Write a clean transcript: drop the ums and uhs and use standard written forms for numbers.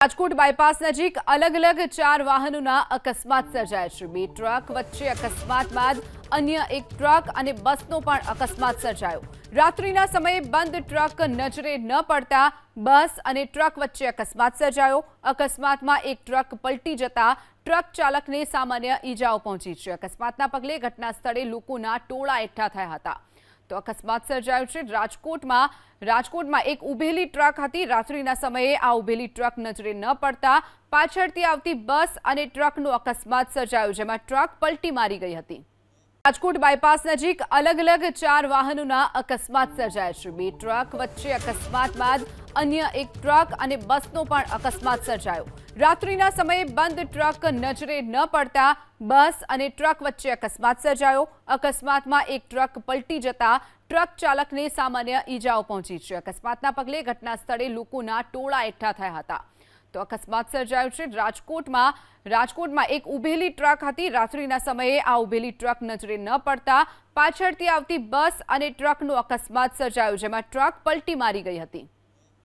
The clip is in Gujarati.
રાજકોટ બાયપાસ નજીક અલગ અલગ 4 વાહનોના અકસ્માત સર્જાયા છે। 2 ટ્રક વચ્ચે અકસ્માત બાદ અન્ય એક ટ્રક અને બસનો પણ અકસ્માત સર્જાયો। રાત્રિના સમયે બંધ ટ્રક નજરે ન પડતા બસ અને ટ્રક વચ્ચે અકસ્માત સર્જાયો। અકસ્માતમાં એક ટ્રક પલટી જતા ટ્રક ચાલકને સામાન્ય ઈજાઓ પહોંચી છે। અકસ્માતના પગલે ઘટના સ્થળે લોકોના ટોળા એકઠા થયા હતા। તો અકસ્માત સર્જાયો છે રાજકોટમાં એક ઉભેલી ટ્રક હતી। રાત્રિના સમયે આ ઉભેલી ટ્રક નજરે ન પડતા પાછળથી આવતી બસ અને ટ્રકનો અકસ્માત સર્જાયો, જેમાં ટ્રક પલટી મારી ગઈ હતી। રાજકોટ બાયપાસ નજીક અલગ અલગ 4 વાહનોના અકસ્માત સર્જાયા છે। 2 ટ્રક વચ્ચે અકસ્માત બાદ અન્ય એક ટ્રક અને બસનો પણ અકસ્માત સર્જાયો। રાત્રિના સમયે બંધ ટ્રક નજરે ન પડતા બસ અને ટ્રક વચ્ચે અકસ્માત સર્જાયો। અકસ્માતમાં એક ટ્રક પલટી જતા ટ્રક ચાલકને સામાન્ય ઈજાઓ પહોંચી છે। અકસ્માતના પગલે ઘટના સ્થળે લોકોના ટોળા એકઠા થયા હતા। તો અકસ્માત સર્જાયો છે રાજકોટમાં એક ઉભેલી ટ્રક હતી। રાત્રિના સમયે આ ઉભેલી ટ્રક નજરે ન પડતા પાછળથી આવતી બસ અને ટ્રકનો અકસ્માત સર્જાયો, જેમાં ટ્રક પલટી મારી ગઈ હતી।